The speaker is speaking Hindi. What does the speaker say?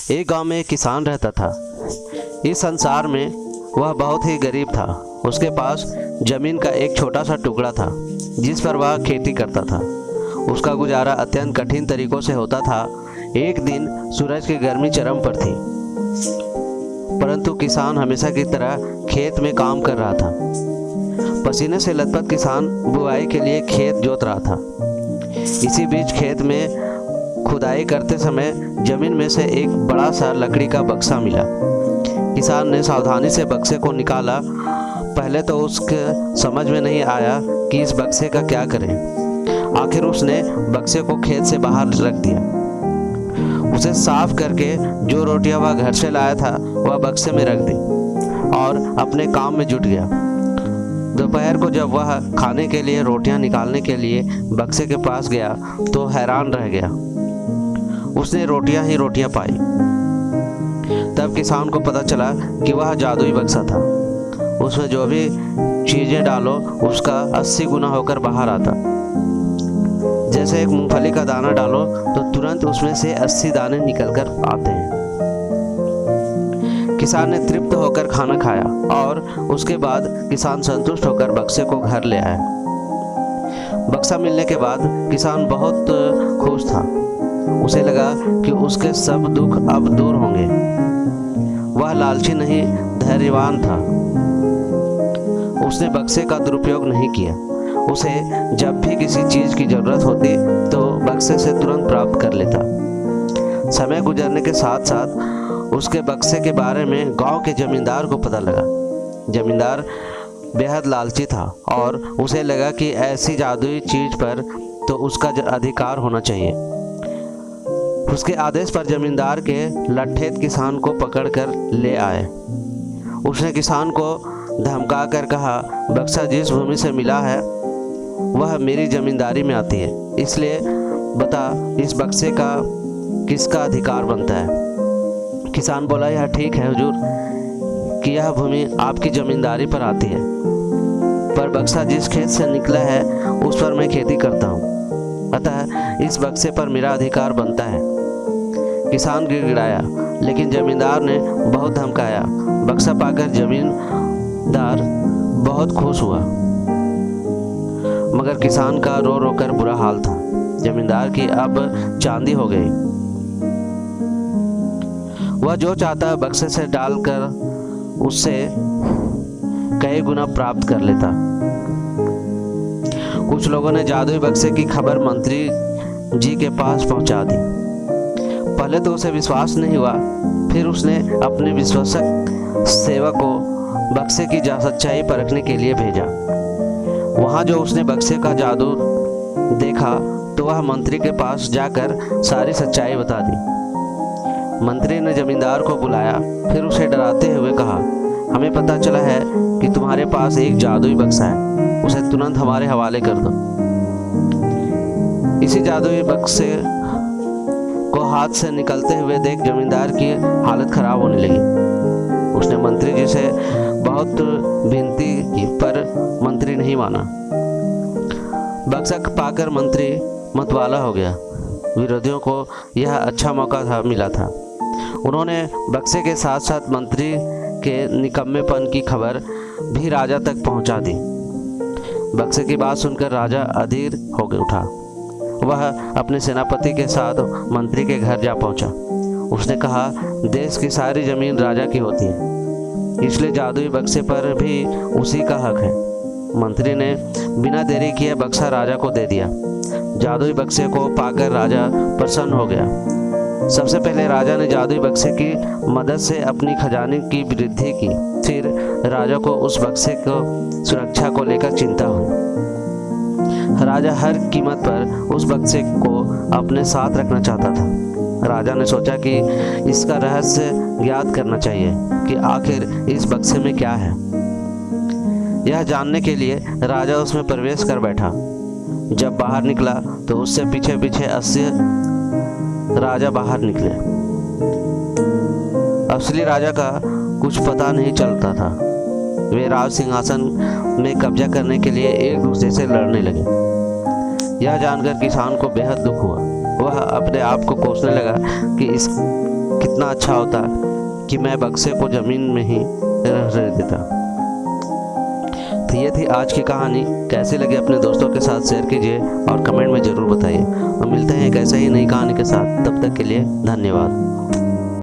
एक गांव में एक किसान रहता था। इस संसार में वह बहुत ही गरीब था। उसके पास जमीन का एक छोटा सा टुकड़ा था जिस पर वह खेती करता था। उसका गुजारा अत्यंत कठिन तरीकों से होता था। एक दिन सूरज की गर्मी चरम पर थी, परंतु किसान हमेशा की तरह खेत में काम कर रहा था। पसीने से लथपथ किसान बुआई के लिए खेत जोत रहा था। इसी बीच खेत में खुदाई करते समय जमीन में से एक बड़ा सा लकड़ी का बक्सा मिला। किसान ने सावधानी से बक्से को निकाला। पहले तो उसके समझ में नहीं आया कि इस बक्से का क्या करें। आखिर उसने बक्से को खेत से बाहर रख दिया। उसे साफ करके जो रोटियां वह घर से लाया था वह बक्से में रख दी और अपने काम में जुट गया। दोपहर को जब वह खाने के लिए रोटियां निकालने के लिए बक्से के पास गया तो हैरान रह गया। उसने रोटियां ही रोटियां पाई। तब किसान को पता चला कि वह जादुई बक्सा था। उसमें जो भी चीजें डालो उसका 80 गुना होकर बाहर आता। जैसे एक मूंगफली का दाना डालो तो तुरंत उसमें से 80 दाने निकलकर आते हैं। किसान ने तृप्त होकर खाना खाया और उसके बाद किसान संतुष्ट होकर बक्से को घर ले आया। बक्सा मिलने के बाद किसान बहुत खुश था। उसे लगा कि उसके सब दुख अब दूर होंगे। वह लालची नहीं, धैर्यवान था। उसने बक्से का दुरुपयोग नहीं किया। उसे जब भी किसी चीज की जरूरत होती तो बक्से से तुरंत प्राप्त कर लेता। समय गुजरने के साथ साथ उसके बक्से के बारे में गांव के जमींदार को पता लगा। जमींदार बेहद लालची था और उसे लगा कि ऐसी जादुई चीज पर तो उसका अधिकार होना चाहिए। उसके आदेश पर जमींदार के लठेत किसान को पकड़कर ले आए। उसने किसान को धमका कर कहा, बक्सा जिस भूमि से मिला है वह मेरी जमींदारी में आती है, इसलिए बता इस बक्से का किसका अधिकार बनता है। किसान बोला, यह ठीक है हुजूर कि यह भूमि आपकी जमींदारी पर आती है, पर बक्सा जिस खेत से निकला है उस पर मैं खेती करता हूँ, अतः इस बक्से पर मेरा अधिकार बनता है। किसान गिड़गिड़ाया, लेकिन जमींदार ने बहुत धमकाया। बक्सा पाकर जमींदार बहुत खुश हुआ, मगर किसान का रो रो कर बुरा हाल था। जमींदार की अब चांदी हो गई। वह जो चाहता बक्से से डालकर उससे कई गुना प्राप्त कर लेता। कुछ लोगों ने जादुई बक्से की खबर मंत्री जी के पास पहुंचा दी। पहले तो उसे विश्वास नहीं हुआ, फिर उसने अपने विश्वसक सेवक को बक्से की सच्चाई परखने के लिए भेजा। वहां जो उसने बक्से का जादू देखा तो वह मंत्री के पास जाकर सारी सच्चाई बता दी। मंत्री ने जमींदार को बुलाया, फिर उसे डराते हुए कहा, हमें पता चला है कि तुम्हारे पास एक जादुई बक्सा है, उसे तुरंत हमारे हवाले कर दो। इसी जादुई बक्से को हाथ से निकलते हुए देख जमींदार की हालत खराब होने लगी। उसने मंत्री जी से बहुत विनती की, पर मंत्री नहीं माना। बक्सा पाकर मंत्री मतवाला हो गया। विरोधियों को यह अच्छा मौका मिला था। उन्होंने बक्से के साथ साथ मंत्री के निकम्मेपन की खबर भी राजा तक पहुंचा दी। बक्से की बात सुनकर राजा अधीर हो गया उठा। वह अपने सेनापति के साथ मंत्री के घर जा पहुंचा। उसने कहा, देश की सारी जमीन राजा की होती है, इसलिए जादुई बक्से पर भी उसी का हक है। मंत्री ने बिना देरी किए बक्सा राजा को दे दिया। जादुई बक्से को पाकर राजा प्रसन्न हो गया। सबसे पहले राजा ने जादुई बक्से की मदद से अपनी खजाने की वृद्धि की। फिर राजा को उस बक्से को सुरक्षा को लेकर चिंता हुई। राजा हर कीमत पर उस बक्से को अपने साथ रखना चाहता था। राजा ने सोचा कि इसका रहस्य ज्ञात करना चाहिए कि आखिर इस बक्से में क्या है। यह जानने के लिए राजा उसमें प्रवेश कर बैठा। जब बाहर निकला तो उससे पीछे पीछे 80 राजा बाहर निकले। असली राजा का कुछ पता नहीं चलता था। वे राज सिंहासन में कब्जा करने के लिए एक दूसरे से लड़ने लगे। यह जानकर किसान को बेहद दुख हुआ। वह अपने आप को कोसने लगा कि कितना अच्छा होता कि मैं बक्से को ज़मीन में ही रख देता। तो ये थी आज की कहानी। कैसी लगी अपने दोस्तों के साथ शेयर कीजिए और कमेंट में ज़रूर बताइए। और मिलते हैं एक ऐसे ही नई कहानी के साथ। तब तक के लिए धन्यवाद।